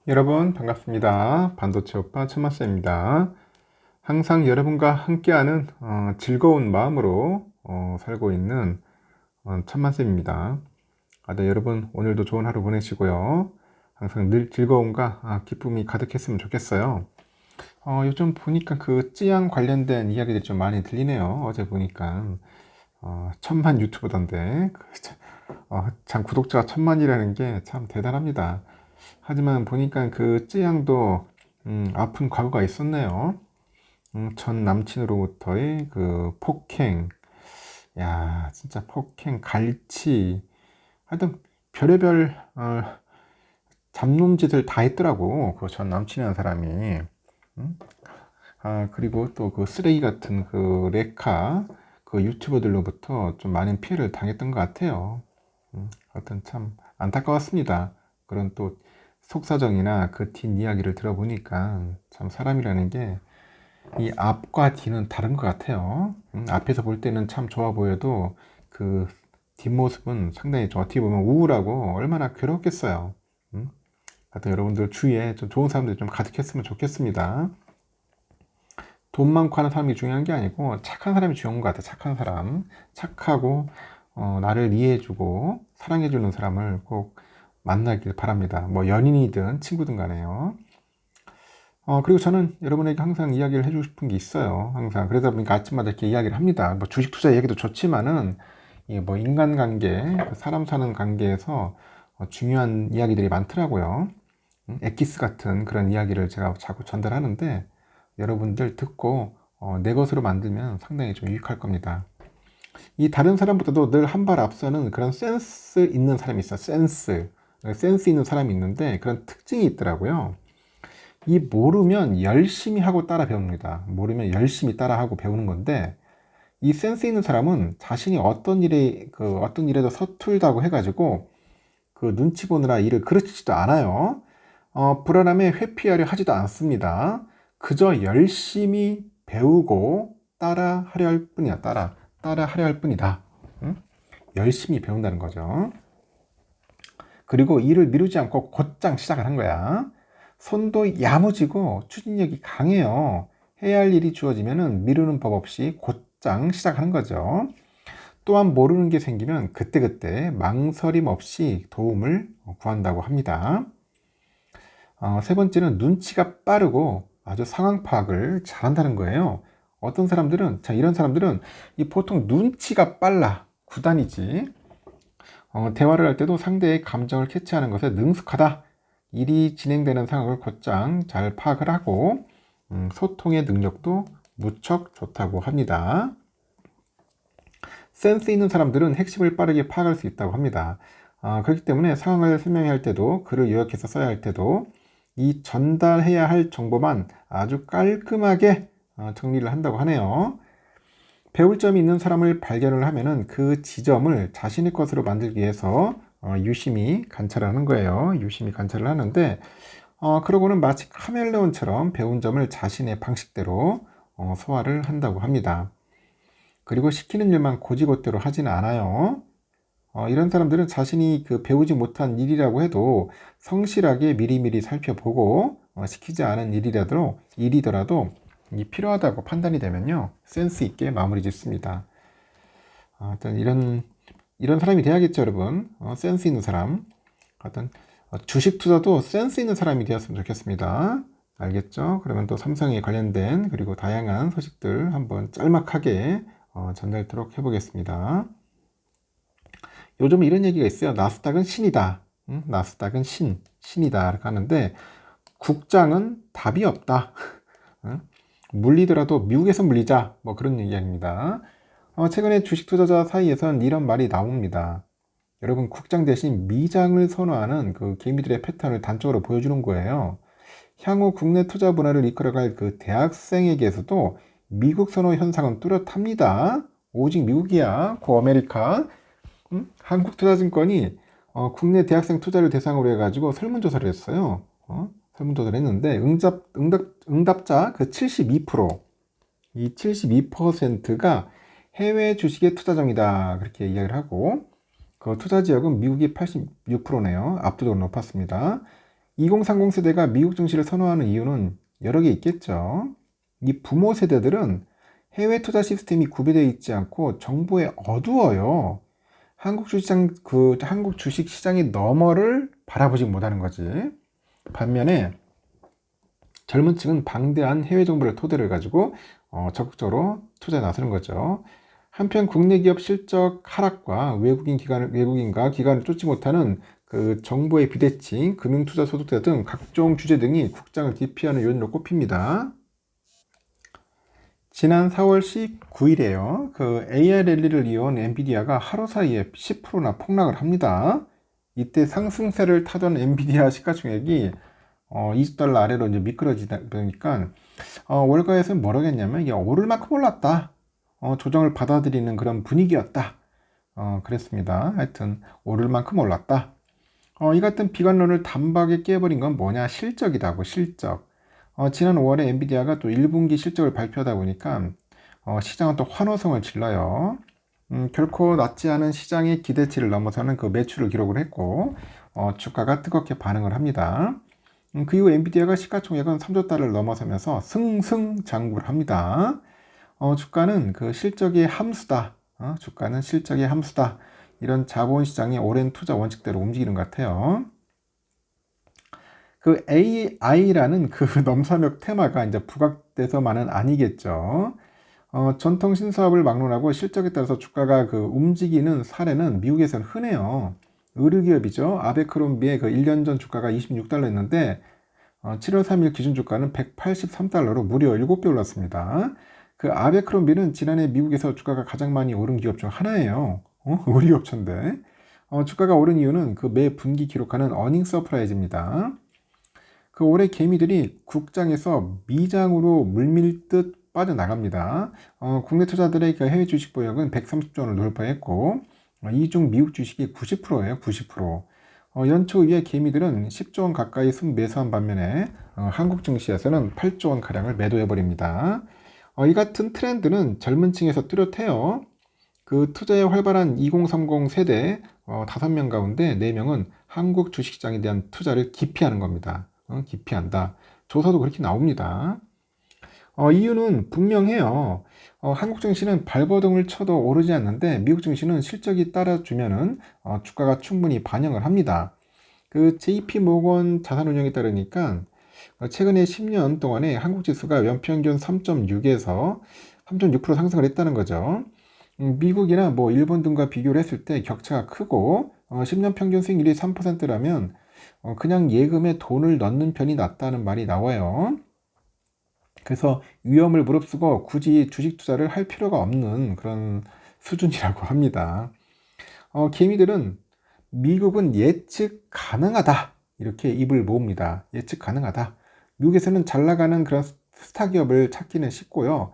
여러분 반갑습니다. 반도체 오빠 천마쌤입니다. 항상 여러분과 함께하는 즐거운 마음으로 살고 있는 천마쌤입니다. 네, 여러분 오늘도 좋은 하루 보내시고요. 항상 늘 즐거움과 기쁨이 가득했으면 좋겠어요. 요즘 보니까 그 찌양 관련된 이야기들이 좀 많이 들리네요. 어제 보니까 1000만 유튜버던데 참 구독자가 1000만이라는 게 참 대단합니다. 하지만 보니까 그 쯔양도 아픈 과거가 있었네요. 전 남친으로부터의 그 폭행, 야 진짜 폭행, 갈치, 하여튼 별의별 잡놈짓을 다 했더라고. 그 전 남친이라는 사람이. 음? 그리고 또 그 쓰레기 같은 그 레카 그 유튜버들로부터 좀 많은 피해를 당했던 것 같아요. 하여튼 참 안타까웠습니다. 그런 또 속사정이나 그 뒷이야기를 들어보니까 참 사람이라는 게 이 앞과 뒤는 다른 것 같아요. 앞에서 볼 때는 참 좋아 보여도 그 뒷모습은 상당히 좀 어떻게 보면 우울하고 얼마나 괴롭겠어요. 하여튼 여러분들 주위에 좀 좋은 사람들이 좀 가득했으면 좋겠습니다. 돈 많고 하는 사람이 중요한 게 아니고 착한 사람이 중요한 것 같아요. 착한 사람, 착하고 나를 이해해주고 사랑해주는 사람을 꼭 만나길 바랍니다. 뭐 연인이든 친구든 간에요. 그리고 저는 여러분에게 항상 이야기를 해주고 싶은 게 있어요. 항상. 그러다 보니까 아침마다 이렇게 이야기를 합니다. 뭐 주식 투자 얘기도 좋지만은, 뭐 인간관계, 사람 사는 관계에서 중요한 이야기들이 많더라고요. 엑기스 같은 그런 이야기를 제가 자꾸 전달하는데, 여러분들 듣고 내 것으로 만들면 상당히 좀 유익할 겁니다. 이 다른 사람보다도 늘 한 발 앞서는 그런 센스 있는 사람이 있어요. 센스 있는 사람이 있는데 그런 특징이 있더라고요. 이 모르면 열심히 하고 따라 배웁니다. 모르면 열심히 따라하고 배우는 건데 이 센스 있는 사람은 자신이 어떤 일에도 서툴다고 해가지고 그 눈치 보느라 일을 그르치지도 않아요. 불안함에 회피하려 하지도 않습니다. 그저 열심히 배우고 따라 하려 할 뿐이야. 따라 하려 할 뿐이다. 응? 열심히 배운다는 거죠. 그리고 일을 미루지 않고 곧장 시작을 한 거야. 손도 야무지고 추진력이 강해요. 해야 할 일이 주어지면은 미루는 법 없이 곧장 시작하는 거죠. 또한 모르는 게 생기면 그때그때 망설임 없이 도움을 구한다고 합니다. 세 번째는 눈치가 빠르고 아주 상황 파악을 잘한다는 거예요. 어떤 사람들은, 이런 사람들은 보통 눈치가 빨라. 구단이지. 대화를 할 때도 상대의 감정을 캐치하는 것에 능숙하다. 일이 진행되는 상황을 곧장 잘 파악을 하고 소통의 능력도 무척 좋다고 합니다. 센스 있는 사람들은 핵심을 빠르게 파악할 수 있다고 합니다. 그렇기 때문에 상황을 설명할 때도 글을 요약해서 써야 할 때도 이 전달해야 할 정보만 아주 깔끔하게 정리를 한다고 하네요. 배울 점이 있는 사람을 발견을 하면은 그 지점을 자신의 것으로 만들기 위해서 유심히 관찰을 하는 거예요. 유심히 관찰을 하는데 그러고는 마치 카멜레온처럼 배운 점을 자신의 방식대로 소화를 한다고 합니다. 그리고 시키는 일만 고지고대로 하지는 않아요. 이런 사람들은 자신이 그 배우지 못한 일이라고 해도 성실하게 미리미리 살펴보고 시키지 않은 일이더라도 필요하다고 판단이 되면요 센스 있게 마무리 짓습니다. 하여튼 이런 사람이 돼야겠죠, 여러분. 센스 있는 사람. 하여튼 주식 투자도 센스 있는 사람이 되었으면 좋겠습니다. 알겠죠? 그러면 또 삼성에 관련된 그리고 다양한 소식들 한번 짤막하게 전달토록 해보겠습니다. 요즘 이런 얘기가 있어요. 나스닥은 신이다. 나스닥은 신이다. 이렇게 하는데 국장은 답이 없다. 물리더라도 미국에서 물리자. 뭐 그런 얘기입니다. 최근에 주식 투자자 사이에선 이런 말이 나옵니다. 여러분, 국장 대신 미장을 선호하는 그 개미들의 패턴을 단적으로 보여주는 거예요. 향후 국내 투자 문화를 이끌어갈 그 대학생에게서도 미국 선호 현상은 뚜렷합니다. 오직 미국이야. 고 아메리카. 한국투자증권이 국내 대학생 투자를 대상으로 해가지고 설문조사를 했어요. 설문조사를 했는데 응답자 그 72%, 이 72%가 해외 주식의 투자정이다 그렇게 이야기를 하고 그 투자 지역은 미국이 86%네요. 압도적으로 높았습니다. 2030 세대가 미국 증시를 선호하는 이유는 여러 개 있겠죠. 이 부모 세대들은 해외 투자 시스템이 구비되어 있지 않고 정보에 어두워요. 한국 주식 시장의 너머를 바라보지 못하는 거지. 반면에 젊은 층은 방대한 해외 정보를 토대로 해가지고 적극적으로 투자에 나서는 거죠. 한편 국내 기업 실적 하락과 외국인과 기관을 쫓지 못하는 그 정보의 비대칭, 금융투자 소득세 등 각종 규제 등이 국장을 기피하는 요인으로 꼽힙니다. 지난 4월 19일에요. 그 AI 랠리를 이어온 엔비디아가 하루 사이에 10%나 폭락을 합니다. 이때 상승세를 타던 엔비디아 시가총액이 $20 아래로 이제 미끄러지다 보니까 월가에서는 뭐라고 했냐면 이게 오를 만큼 올랐다. 조정을 받아들이는 그런 분위기였다. 그랬습니다. 하여튼 오를 만큼 올랐다. 이 같은 비관론을 단박에 깨버린 건 뭐냐? 실적이다고, 실적. 지난 5월에 엔비디아가 또 1분기 실적을 발표하다 보니까 시장은 또 환호성을 질러요. 결코 낮지 않은 시장의 기대치를 넘어서는 그 매출을 기록을 했고 주가가 뜨겁게 반응을 합니다. 그 이후 엔비디아가 시가총액은 3조 달러를 넘어서면서 승승장구를 합니다. 주가는 그 실적의 함수다. 주가는 실적의 함수다. 이런 자본시장의 오랜 투자 원칙대로 움직이는 것 같아요. 그 AI라는 그 넘사벽 테마가 이제 부각돼서만은 아니겠죠. 전통 신사업을 막론하고 실적에 따라서 주가가 그 움직이는 사례는 미국에서는 흔해요. 의류기업이죠. 아베크롬비의 그 1년 전 주가가 26달러였는데 7월 3일 기준 주가는 183달러로 무려 7배 올랐습니다. 그 아베크롬비는 지난해 미국에서 주가가 가장 많이 오른 기업 중 하나예요. 의류업체인데 주가가 오른 이유는 그 매 분기 기록하는 어닝 서프라이즈입니다. 그 올해 개미들이 국장에서 미장으로 물밀듯 빠져나갑니다. 국내 투자들의 그 해외 주식 보유액은 130조 원을 돌파했고 이 중 미국 주식이 90%예요. 90%. 연초 이후에 개미들은 10조 원 가까이 순매수한 반면에 한국 증시에서는 8조 원 가량을 매도해버립니다. 이 같은 트렌드는 젊은 층에서 뚜렷해요. 그 투자에 활발한 2030 세대 5명 가운데 4명은 한국 주식시장에 대한 투자를 기피하는 겁니다. 기피한다. 조사도 그렇게 나옵니다. 이유는 분명해요. 한국 증시는 발버둥을 쳐도 오르지 않는데 미국 증시는 실적이 따라주면은 주가가 충분히 반영을 합니다. 그 JP 모건 자산운용에 따르니까 최근에 10년 동안에 한국 지수가 연평균 3.6에서 3.6% 상승을 했다는 거죠. 미국이나 뭐 일본 등과 비교를 했을 때 격차가 크고 10년 평균 수익률이 3%라면 그냥 예금에 돈을 넣는 편이 낫다는 말이 나와요. 그래서 위험을 무릅쓰고 굳이 주식 투자를 할 필요가 없는 그런 수준이라고 합니다. 개미들은 미국은 예측 가능하다 이렇게 입을 모읍니다. 예측 가능하다. 미국에서는 잘 나가는 그런 스타 기업을 찾기는 쉽고요.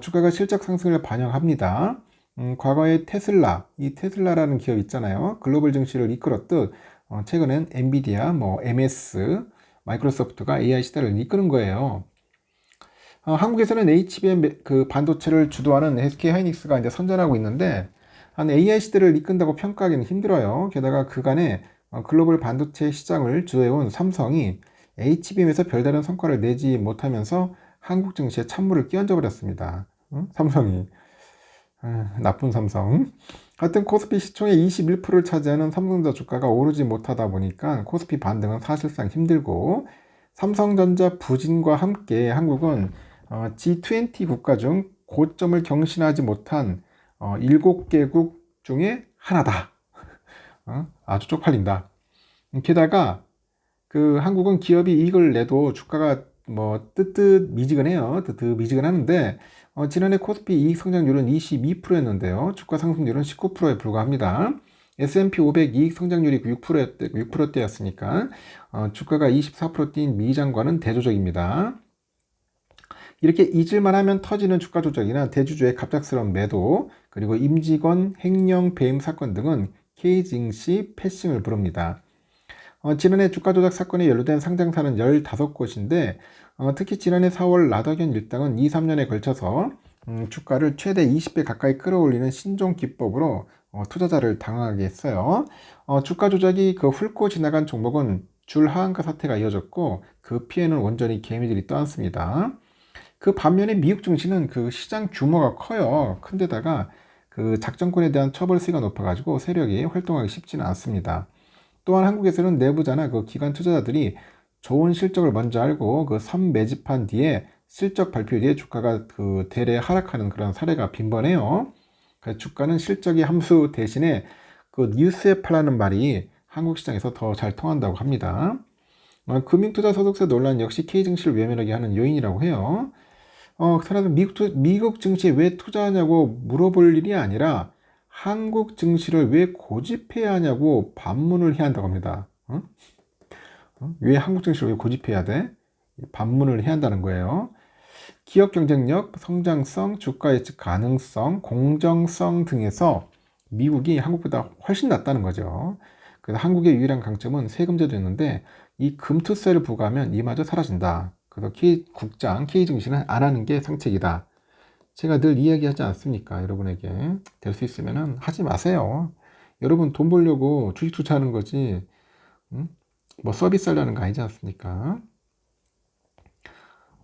주가가 실적 상승을 반영합니다. 과거에 이 테슬라라는 기업 있잖아요. 글로벌 증시를 이끌었듯 최근엔 엔비디아, MS, 마이크로소프트가 AI 시대를 이끄는 거예요. 한국에서는 HBM 그 반도체를 주도하는 SK 하이닉스가 이제 선전하고 있는데 한 AI 시대를 이끈다고 평가하기는 힘들어요. 게다가 그간에 글로벌 반도체 시장을 주도해온 삼성이 HBM에서 별다른 성과를 내지 못하면서 한국 증시에 찬물을 끼얹어 버렸습니다. 삼성이. 나쁜 삼성. 하여튼 코스피 시총의 21%를 차지하는 삼성전자 주가가 오르지 못하다 보니까 코스피 반등은 사실상 힘들고 삼성전자 부진과 함께 한국은 G20 국가 중 고점을 경신하지 못한 7개국 중에 하나다. 아주 쪽팔린다. 게다가 그 한국은 기업이 이익을 내도 주가가 뜨뜻미지근해요. 뜨뜻미지근하는데 지난해 코스피 이익 성장률은 22%였는데요. 주가 상승률은 19%에 불과합니다. S&P 500 이익 성장률이 6%대였으니까 주가가 24% 뛴 미장과는 대조적입니다. 이렇게 잊을만 하면 터지는 주가 조작이나 대주주의 갑작스러운 매도, 그리고 임직원 횡령 배임 사건 등은 K증시 패싱을 부릅니다. 지난해 주가 조작 사건에 연루된 상장사는 15곳인데 특히 지난해 4월 라더견 일당은 2, 3년에 걸쳐서 주가를 최대 20배 가까이 끌어올리는 신종 기법으로 투자자를 당황하게 했어요. 주가 조작이 그 훑고 지나간 종목은 줄 하한가 사태가 이어졌고 그 피해는 온전히 개미들이 떠안습니다. 그 반면에 미국 증시는 그 시장 규모가 커요. 큰데다가 그 작전권에 대한 처벌수위가 높아가지고 세력이 활동하기 쉽지는 않습니다. 또한 한국에서는 내부자나 그 기관 투자자들이 좋은 실적을 먼저 알고 그 선매집한 뒤에 실적 발표 뒤에 주가가 그 대래 하락하는 그런 사례가 빈번해요. 그래서 주가는 실적이 함수 대신에 그 뉴스에 팔라는 말이 한국 시장에서 더 잘 통한다고 합니다. 금융투자 소득세 논란 역시 K증시를 외면하게 하는 요인이라고 해요. 사람들 미국 증시에 왜 투자하냐고 물어볼 일이 아니라 한국 증시를 왜 고집해야 하냐고 반문을 해야 한다고 합니다. 왜 한국 증시를 왜 고집해야 돼? 반문을 해야 한다는 거예요. 기업 경쟁력, 성장성, 주가 예측 가능성, 공정성 등에서 미국이 한국보다 훨씬 낫다는 거죠. 그래서 한국의 유일한 강점은 세금제도 있는데 이 금투세를 부과하면 이마저 사라진다. 그래서 K증시는 안 하는 게 상책이다. 제가 늘 이야기하지 않습니까? 여러분에게 될 수 있으면 하지 마세요. 여러분 돈 벌려고 주식 투자하는 거지, 뭐 서비스 하려는 거 아니지 않습니까?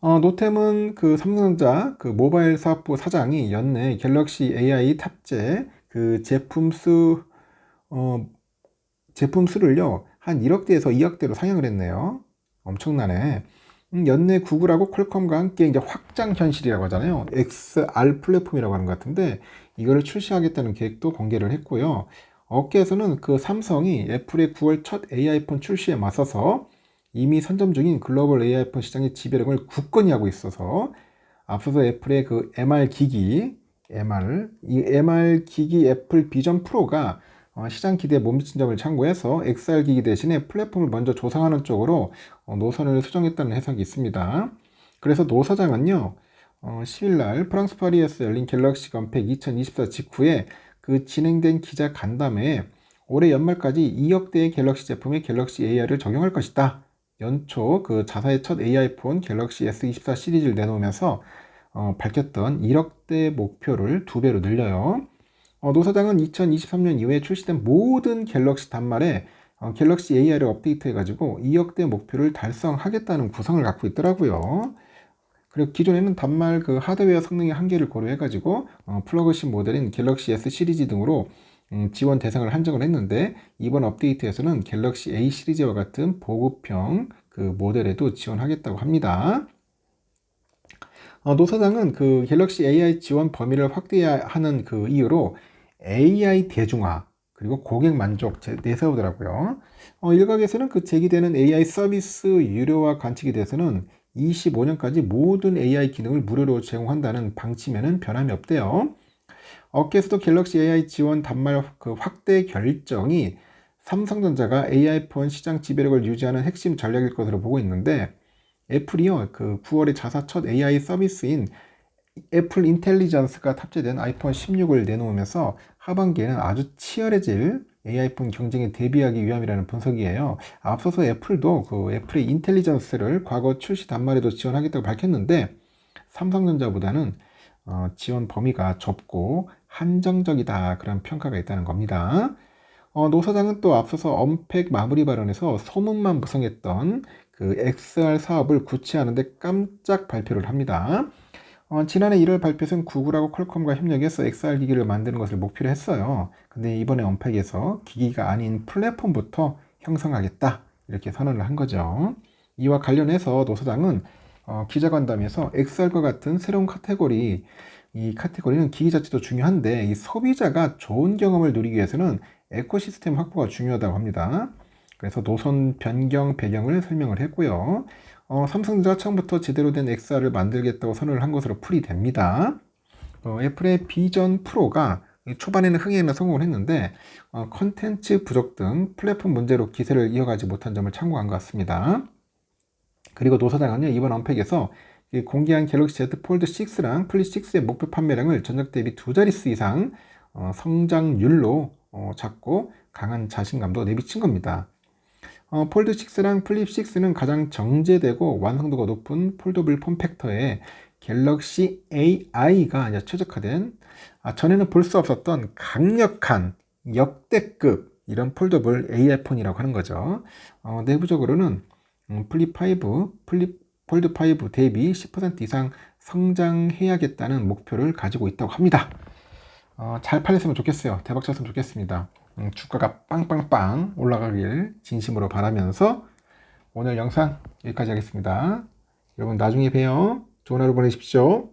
노템은 그 삼성전자 그 모바일 사업부 사장이 연내 갤럭시 AI 탑재 그 제품 수를요 한 1억대에서 2억대로 상향을 했네요. 엄청나네. 연내 구글하고 퀄컴과 함께 이제 확장 현실이라고 하잖아요. XR 플랫폼이라고 하는 것 같은데 이거를 출시하겠다는 계획도 공개를 했고요. 업계에서는 그 삼성이 애플의 9월 첫 AI폰 출시에 맞서서 이미 선점 중인 글로벌 AI폰 시장의 지배력을 굳건히 하고 있어서 앞서서 애플의 그 이 MR 기기 애플 비전 프로가 시장 기대에 못 미친 점을 참고해서 XR 기기 대신에 플랫폼을 먼저 조성하는 쪽으로 노선을 수정했다는 해석이 있습니다. 그래서 노 사장은요, 10일날 프랑스 파리에서 열린 갤럭시 건팩 2024 직후에 그 진행된 기자 간담회에 올해 연말까지 2억대의 갤럭시 제품에 갤럭시 AI를 적용할 것이다. 연초 그 자사의 첫 AI폰 갤럭시 S24 시리즈를 내놓으면서 밝혔던 1억대 목표를 2배로 늘려요. 노 사장은 2023년 이후에 출시된 모든 갤럭시 단말에 갤럭시 AI를 업데이트해가지고 2억대 목표를 달성하겠다는 구상을 갖고 있더라고요. 그리고 기존에는 단말 그 하드웨어 성능의 한계를 고려해가지고 플러그십 모델인 갤럭시 S 시리즈 등으로 지원 대상을 한정을 했는데 이번 업데이트에서는 갤럭시 A 시리즈와 같은 보급형 그 모델에도 지원하겠다고 합니다. 노 사장은 그 갤럭시 AI 지원 범위를 확대하는 그 이유로 AI 대중화 그리고 고객 만족 내세우더라고요. 일각에서는 그 제기되는 AI 서비스 유료화 관측에 대해서는 25년까지 모든 AI 기능을 무료로 제공한다는 방침에는 변함이 없대요. 업계에서도 갤럭시 AI 지원 단말 그 확대 결정이 삼성전자가 AI폰 시장 지배력을 유지하는 핵심 전략일 것으로 보고 있는데 애플이요 그 9월에 자사 첫 AI 서비스인 애플 인텔리전스가 탑재된 아이폰 16을 내놓으면서 하반기에는 아주 치열해질 AI폰 경쟁에 대비하기 위함이라는 분석이에요. 앞서서 애플도 그 애플의 인텔리전스를 과거 출시 단말에도 지원하겠다고 밝혔는데 삼성전자보다는 지원 범위가 좁고 한정적이다 그런 평가가 있다는 겁니다. 노 사장은 또 앞서서 언팩 마무리 발언에서 소문만 무성했던 그 XR 사업을 구체화하는데 깜짝 발표를 합니다. 지난해 1월 발표에서는 구글하고 퀄컴과 협력해서 XR 기기를 만드는 것을 목표로 했어요. 근데 이번에 언팩에서 기기가 아닌 플랫폼부터 형성하겠다 이렇게 선언을 한 거죠. 이와 관련해서 노 사장은 기자간담회에서 XR과 같은 새로운 카테고리, 이 카테고리는 기기 자체도 중요한데 이 소비자가 좋은 경험을 누리기 위해서는 에코시스템 확보가 중요하다고 합니다. 그래서 노선 변경 배경을 설명을 했고요. 삼성전자가 처음부터 제대로 된 XR을 만들겠다고 선언을 한 것으로 풀이됩니다. 애플의 비전 프로가 초반에는 흥행에는 성공을 했는데 컨텐츠 부족 등 플랫폼 문제로 기세를 이어가지 못한 점을 참고한 것 같습니다. 그리고 노 사장은요 이번 언팩에서 공개한 갤럭시 Z 폴드 6랑 플립 6의 목표 판매량을 전작 대비 2자릿수 이상 성장률로 잡고 강한 자신감도 내비친 겁니다. 폴드 6랑 플립 6는 가장 정제되고 완성도가 높은 폴더블 폼팩터에 갤럭시 AI가 최적화된 전에는 볼 수 없었던 강력한 역대급 이런 폴더블 AR 폰이라고 하는 거죠. 내부적으로는 폴드 5 대비 10% 이상 성장해야겠다는 목표를 가지고 있다고 합니다. 잘 팔렸으면 좋겠어요. 대박 쳤으면 좋겠습니다. 주가가 빵빵빵 올라가길 진심으로 바라면서 오늘 영상 여기까지 하겠습니다. 여러분 나중에 봬요. 좋은 하루 보내십시오.